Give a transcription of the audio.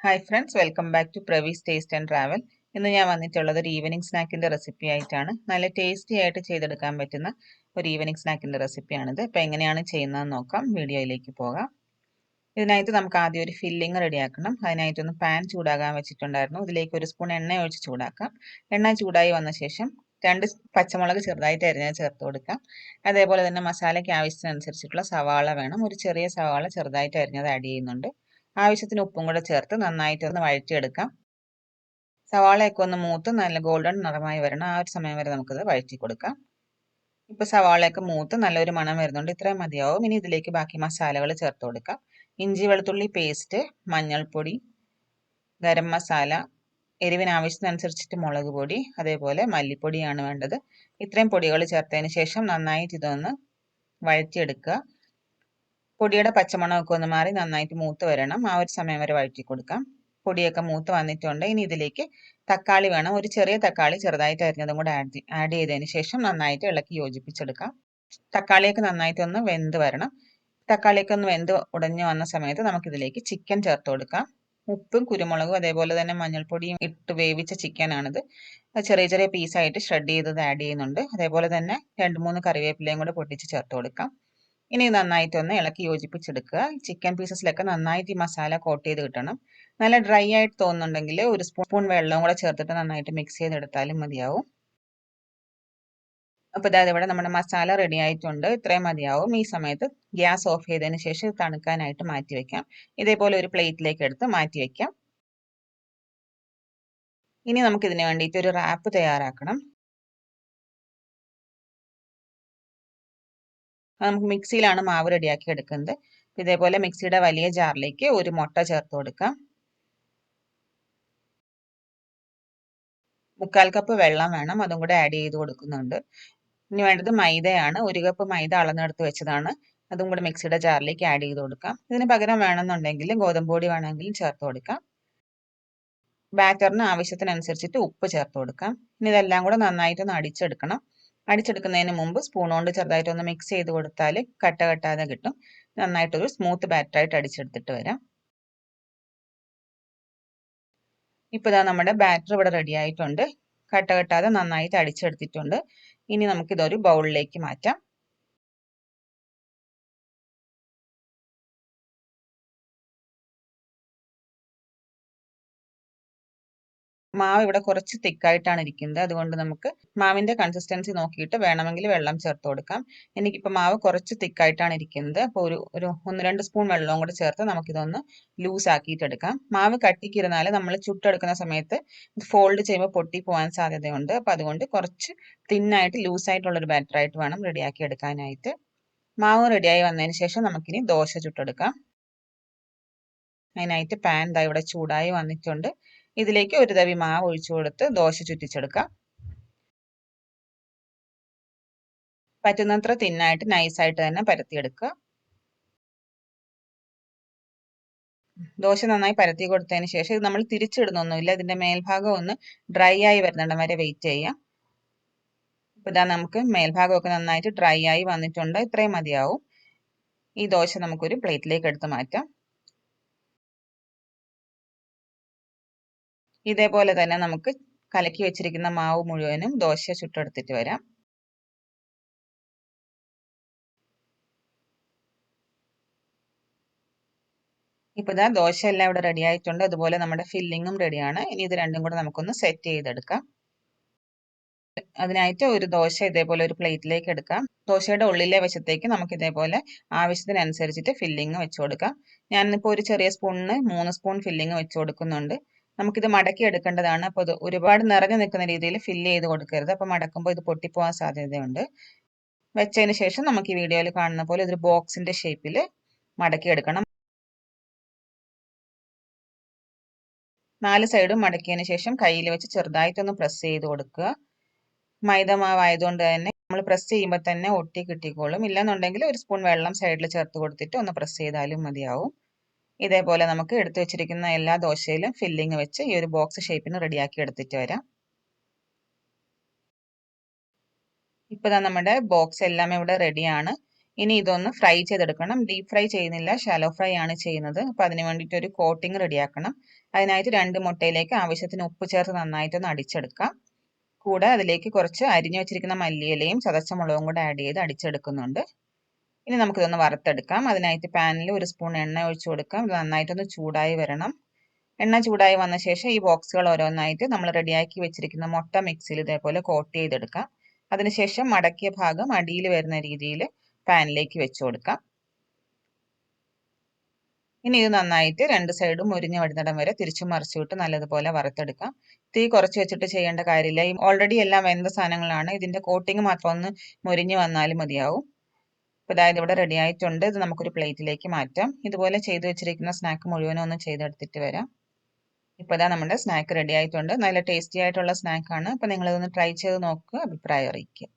Hi friends, welcome back to Pravees taste and travel. ഇന്ന് ഞാൻ വന്നിട്ടുള്ളത് ഒരു ഈവനിങ് സ്നാക്കിന്റെ റെസിപ്പി ആയിട്ടാണ്. നല്ല ടേസ്റ്റി ആയിട്ട് ചെയ്തെടുക്കാൻ പറ്റുന്ന ഒരു ഈവനിങ് സ്നാക്കിന്റെ റെസിപ്പിയാണിത്. അപ്പോൾ എങ്ങനെയാണ് ചെയ്യുന്നതെന്ന് നോക്കാം. വീഡിയോയിലേക്ക് പോകാം. ഇതിനായിട്ട് നമുക്ക് ആദ്യം ഒരു ഫില്ലിംഗ് റെഡിയാക്കണം. അതിനായിട്ടൊന്ന് പാൻ ചൂടാകാൻ വെച്ചിട്ടുണ്ടായിരുന്നു. ഇതിലേക്ക് ഒരു സ്പൂൺ എണ്ണ ഒഴിച്ച് ചൂടാക്കാം. എണ്ണ ചൂടായി വന്ന ശേഷം 2 പച്ചമുളക് ചെറുതായിട്ട് അരിഞ്ഞത് ചേർത്ത് കൊടുക്കാം. അതേപോലെ തന്നെ മസാലയ്ക്ക് ആവശ്യത്തിനനുസരിച്ചിട്ടുള്ള സവാള വേണം. ഒരു ചെറിയ സവാള ചെറുതായിട്ട് അരിഞ്ഞത് ആഡ് ചെയ്യുന്നുണ്ട്. ആവശ്യത്തിന് ഉപ്പും കൂടെ ചേർത്ത് നന്നായിട്ടൊന്ന് വഴറ്റിയെടുക്കാം. സവാളയൊക്കെ ഒന്ന് മൂത്ത് നല്ല ഗോൾഡൻ നിറമായി വരണം. ആ ഒരു സമയം വരെ നമുക്കിത് വഴറ്റി കൊടുക്കാം. ഇപ്പോൾ സവാളയൊക്കെ മൂത്ത് നല്ലൊരു മണം വരുന്നുണ്ട്. ഇത്രയും മതിയാവും. ഇനി ഇതിലേക്ക് ബാക്കി മസാലകൾ ചേർത്ത് കൊടുക്കാം. ഇഞ്ചി വെളുത്തുള്ളി പേസ്റ്റ്, മഞ്ഞൾപ്പൊടി, ഗരം മസാല, എരിവിന് ആവശ്യത്തിനനുസരിച്ചിട്ട് മുളക് പൊടി, അതേപോലെ മല്ലിപ്പൊടിയാണ് വേണ്ടത്. ഇത്രയും പൊടികൾ ചേർത്തതിന് ശേഷം നന്നായിട്ട് ഇതൊന്ന് വഴറ്റിയെടുക്കുക. പൊടിയുടെ പച്ചമണമൊക്കെ ഒന്ന് മാറി നന്നായിട്ട് മൂത്ത് വരണം. ആ ഒരു സമയം വരെ വഴറ്റി കൊടുക്കാം. പൊടിയൊക്കെ മൂത്ത് വന്നിട്ടുണ്ട്. ഇനി ഇതിലേക്ക് തക്കാളി വേണം. ഒരു ചെറിയ തക്കാളി ചെറുതായിട്ട് അരിഞ്ഞതും കൂടെ ആഡ് ചെയ്തതിന് ശേഷം നന്നായിട്ട് ഇളക്കി യോജിപ്പിച്ചെടുക്കാം. തക്കാളിയൊക്കെ നന്നായിട്ട് ഒന്ന് വെന്ത് വരണം. തക്കാളിയൊക്കെ ഒന്ന് വെന്ത് ഉടഞ്ഞു വന്ന സമയത്ത് നമുക്കിതിലേക്ക് ചിക്കൻ ചേർത്ത് കൊടുക്കാം. ഉപ്പും കുരുമുളകും അതേപോലെ തന്നെ മഞ്ഞൾപ്പൊടിയും ഇട്ട് വേവിച്ച ചിക്കനാണിത്. ചെറിയ ചെറിയ പീസായിട്ട് ഷ്രെഡ് ചെയ്തത് ആഡ് ചെയ്യുന്നുണ്ട്. അതേപോലെ തന്നെ 2-3 കറിവേപ്പിലയും കൂടെ പൊട്ടിച്ച് ചേർത്ത് കൊടുക്കാം. ഇനി നന്നായിട്ടൊന്ന് ഇളക്കി യോജിപ്പിച്ചെടുക്കുക. ചിക്കൻ പീസസിലൊക്കെ നന്നായിട്ട് ഈ മസാല കോട്ട് ചെയ്ത് കിട്ടണം. നല്ല ഡ്രൈ ആയിട്ട് തോന്നുന്നുണ്ടെങ്കിൽ ഒരു സ്പൂൺ വെള്ളവും കൂടെ ചേർത്തിട്ട് നന്നായിട്ട് മിക്സ് ചെയ്തെടുത്താലും മതിയാവും. അപ്പോൾ ഇതാ ഇവിടെ നമ്മുടെ മസാല റെഡി ആയിട്ടുണ്ട്. ഇത്രയും മതിയാവും. ഈ സമയത്ത് ഗ്യാസ് ഓഫ് ചെയ്തതിന് ശേഷം തണുക്കാനായിട്ട് മാറ്റി വെക്കാം. ഇതേപോലെ ഒരു പ്ലേറ്റിലേക്ക് എടുത്ത് മാറ്റി വെക്കാം. ഇനി നമുക്ക് ഇതിന് വേണ്ടിയിട്ട് ഒരു റാപ്പ് തയ്യാറാക്കണം. നമുക്ക് മിക്സിയിലാണ് മാവ് റെഡിയാക്കി എടുക്കുന്നത്. ഇതേപോലെ മിക്സിയുടെ വലിയ ജാറിലേക്ക് ഒരു മുട്ട ചേർത്ത് കൊടുക്കാം. 3/4 കപ്പ് വെള്ളം വേണം. അതും കൂടെ ആഡ് ചെയ്ത് കൊടുക്കുന്നുണ്ട്. ഇനി വേണ്ടത് മൈദയാണ്. 1 കപ്പ് മൈദ അളന്നെടുത്ത് വെച്ചതാണ്. അതും കൂടെ മിക്സിയുടെ ജാറിലേക്ക് ആഡ് ചെയ്ത് കൊടുക്കാം. ഇതിന് പകരം വേണമെന്നുണ്ടെങ്കിൽ ഗോതമ്പ് പൊടി വേണമെങ്കിലും ചേർത്ത് കൊടുക്കാം. ബാറ്ററിന് ആവശ്യത്തിനനുസരിച്ചിട്ട് ഉപ്പ് ചേർത്ത് കൊടുക്കാം. ഇനി ഇതെല്ലാം കൂടെ നന്നായിട്ടൊന്ന് അടിച്ചെടുക്കണം. അടിച്ചെടുക്കുന്നതിന് മുമ്പ് സ്പൂൺ കൊണ്ട് ചെറുതായിട്ടൊന്ന് മിക്സ് ചെയ്ത് കൊടുത്താൽ കട്ട കെട്ടാതെ കിട്ടും. നന്നായിട്ടൊരു സ്മൂത്ത് ബാറ്ററായിട്ട് അടിച്ചെടുത്തിട്ട് വരാം. ഇപ്പോൾ ഇതാ നമ്മുടെ ബാറ്റർ ഇവിടെ റെഡി ആയിട്ടുണ്ട്. കട്ട കെട്ടാതെ നന്നായിട്ട് അടിച്ചെടുത്തിട്ടുണ്ട്. ഇനി നമുക്കിതൊരു ബൗളിലേക്ക് മാറ്റാം. മാവ് ഇവിടെ കുറച്ച് തിക്കായിട്ടാണ് ഇരിക്കുന്നത്. അതുകൊണ്ട് നമുക്ക് മാവിന്റെ കൺസിസ്റ്റൻസി നോക്കിയിട്ട് വേണമെങ്കിൽ വെള്ളം ചേർത്ത് കൊടുക്കാം. എനിക്കിപ്പോൾ മാവ് കുറച്ച് തിക്കായിട്ടാണ് ഇരിക്കുന്നത്. അപ്പോൾ ഒരു 1-2 സ്പൂൺ വെള്ളവും കൂടെ ചേർത്ത് നമുക്കിതൊന്ന് ലൂസ് ആക്കിയിട്ടെടുക്കാം. മാവ് കട്ടിക്കിരുന്നാൽ നമ്മൾ ചുട്ടെടുക്കുന്ന സമയത്ത് ഫോൾഡ് ചെയ്യുമ്പോൾ പൊട്ടി പോകാൻ സാധ്യതയുണ്ട്. അപ്പോൾ അതുകൊണ്ട് കുറച്ച് തിന്നായിട്ട് ലൂസായിട്ടുള്ളൊരു ബാറ്ററായിട്ട് വേണം റെഡിയാക്കി എടുക്കാനായിട്ട്. മാവ് റെഡിയായി വന്നതിന് ശേഷം നമുക്കിനി ദോശ ചുട്ടെടുക്കാം. അതിനായിട്ട് പാൻ ദാ ഇവിടെ ചൂടായി വന്നിട്ടുണ്ട്. ഇതിലേക്ക് ഒരു തവി മാവ് ഒഴിച്ചു കൊടുത്ത് ദോശ ചുറ്റിച്ചെടുക്കാം. പറ്റുന്നത്ര തിന്നായിട്ട് നൈസായിട്ട് തന്നെ പരത്തിയെടുക്കുക. ദോശ നന്നായി പരത്തി കൊടുത്തതിന് ശേഷം ഇത് നമ്മൾ തിരിച്ചിടുന്നൊന്നുമില്ല. ഇതിന്റെ മേൽഭാഗം ഒന്ന് ഡ്രൈ ആയി വരുന്നിടം വരെ വെയിറ്റ് ചെയ്യാം. അപ്പോൾ ഇതാ നമുക്ക് മേൽഭാഗമൊക്കെ നന്നായിട്ട് ഡ്രൈ ആയി വന്നിട്ടുണ്ട്. ഇത്രയും മതിയാവും. ഈ ദോശ നമുക്കൊരു പ്ലേറ്റിലേക്ക് എടുത്ത് മാറ്റാം. ഇതേപോലെ തന്നെ നമുക്ക് കലക്കി വെച്ചിരിക്കുന്ന മാവ് മുഴുവനും ദോശ ചുട്ടെടുത്തിട്ട് വരാം. ഇപ്പോൾ ഇതാ ദോശ എല്ലാം ഇവിടെ റെഡി ആയിട്ടുണ്ട്. അതുപോലെ നമ്മുടെ ഫില്ലിങ്ങും റെഡിയാണ്. ഇനി ഇത് രണ്ടും കൂടെ നമുക്കൊന്ന് സെറ്റ് ചെയ്തെടുക്കാം. അതിനായിട്ട് ഒരു ദോശ ഇതേപോലെ ഒരു പ്ലേറ്റിലേക്ക് എടുക്കാം. ദോശയുടെ ഉള്ളിലെ വശത്തേക്ക് നമുക്ക് ഇതേപോലെ ആവശ്യത്തിനനുസരിച്ചിട്ട് ഫില്ലിങ് വെച്ച് കൊടുക്കാം. ഞാനിപ്പോൾ ഒരു ചെറിയ സ്പൂണിന് 3 സ്പൂൺ ഫില്ലിങ് വെച്ച് കൊടുക്കുന്നുണ്ട്. നമുക്കിത് മടക്കി എടുക്കേണ്ടതാണ്. അപ്പോൾ ഇത് ഒരുപാട് നിറഞ്ഞു നിൽക്കുന്ന രീതിയിൽ ഫില്ല് ചെയ്ത് കൊടുക്കരുത്. അപ്പോൾ മടക്കുമ്പോൾ ഇത് പൊട്ടിപ്പോകാൻ സാധ്യതയുണ്ട്. വെച്ചതിന് ശേഷം നമുക്ക് ഈ വീഡിയോയിൽ കാണുന്ന പോലെ ഇതൊരു ബോക്സിന്റെ ഷേപ്പിൽ മടക്കി എടുക്കണം. 4 സൈഡും മടക്കിയതിന് ശേഷം കയ്യിൽ വെച്ച് ചെറുതായിട്ടൊന്ന് പ്രസ് ചെയ്ത് കൊടുക്കുക. മൈദ മാവ് ആയതുകൊണ്ട് തന്നെ നമ്മൾ പ്രസ് ചെയ്യുമ്പോൾ തന്നെ ഒട്ടി കിട്ടിക്കോളും. ഇല്ലെന്നുണ്ടെങ്കിൽ ഒരു സ്പൂൺ വെള്ളം സൈഡിൽ ചേർത്ത് കൊടുത്തിട്ട് ഒന്ന് പ്രസ് ചെയ്താലും മതിയാവും. ഇതേപോലെ നമുക്ക് എടുത്തു വെച്ചിരിക്കുന്ന എല്ലാ ദോശയിലും ഫില്ലിങ് വെച്ച് ഈ ഒരു ബോക്സ് ഷേപ്പിന് റെഡിയാക്കി എടുത്തിട്ട് വരാം. ഇപ്പോൾ നമ്മുടെ ബോക്സ് എല്ലാം ഇവിടെ റെഡിയാണ്. ഇനി ഇതൊന്ന് ഫ്രൈ ചെയ്തെടുക്കണം. ഡീപ്പ് ഫ്രൈ ചെയ്യുന്നില്ല, ഷാലോ ഫ്രൈ ആണ് ചെയ്യുന്നത്. അപ്പോൾ അതിന് വേണ്ടിയിട്ട് ഒരു കോട്ടിംഗ് റെഡിയാക്കണം. അതിനായിട്ട് 2 മുട്ടയിലേക്ക് ആവശ്യത്തിന് ഉപ്പ് ചേർത്ത് നന്നായിട്ടൊന്ന് അടിച്ചെടുക്കാം. കൂടെ അതിലേക്ക് കുറച്ച് അരിഞ്ഞു വെച്ചിരിക്കുന്ന മല്ലിയിലയും ചതച്ച മുളകും കൂടെ ആഡ് ചെയ്ത് അടിച്ചെടുക്കുന്നുണ്ട്. ഇനി നമുക്കിതൊന്ന് വറുത്തെടുക്കാം. അതിനായിട്ട് പാനിൽ 1 സ്പൂൺ എണ്ണ ഒഴിച്ചു കൊടുക്കാം. ഇത് നന്നായിട്ടൊന്ന് ചൂടായി വരണം. എണ്ണ ചൂടായി വന്ന ശേഷം ഈ ബോക്സുകൾ ഓരോന്നായിട്ട് നമ്മൾ റെഡിയാക്കി വെച്ചിരിക്കുന്ന മുട്ട മിക്സിയിൽ ഇതേപോലെ കോട്ട് ചെയ്തെടുക്കാം. അതിനുശേഷം മടക്കിയ ഭാഗം അടിയിൽ വരുന്ന രീതിയിൽ പാനിലേക്ക് വെച്ചു കൊടുക്കാം. ഇനി ഇത് നന്നായിട്ട് 2 സൈഡും മുരിഞ്ഞ് വരുന്നിടം വരെ തിരിച്ചും മറിച്ചുവിട്ട് നല്ലതുപോലെ വറുത്തെടുക്കാം. തീ കുറച്ച് വെച്ചിട്ട് ചെയ്യേണ്ട കാര്യമില്ല. ഓൾറെഡി എല്ലാം വെന്ത സാധനങ്ങളാണ്. ഇതിന്റെ കോട്ടിങ് മാത്രം ഒന്ന് മുരിഞ്ഞ് വന്നാലും മതിയാവും. അപ്പോൾ അതായത് ഇവിടെ റെഡി ആയിട്ടുണ്ട്. ഇത് നമുക്കൊരു പ്ലേറ്റിലേക്ക് മാറ്റാം. ഇതുപോലെ ചെയ്തു വെച്ചിരിക്കുന്ന സ്നാക്ക് മുഴുവനും ഒന്ന് ചെയ്തെടുത്തിട്ട് വരാം. ഇപ്പോൾ ഇതാ നമ്മുടെ സ്നാക്ക് റെഡി ആയിട്ടുണ്ട്. നല്ല ടേസ്റ്റി ആയിട്ടുള്ള സ്നാക്കാണ്. അപ്പോൾ നിങ്ങളിതൊന്ന് ട്രൈ ചെയ്ത് നോക്കുക, അഭിപ്രായം അറിയിക്കുക.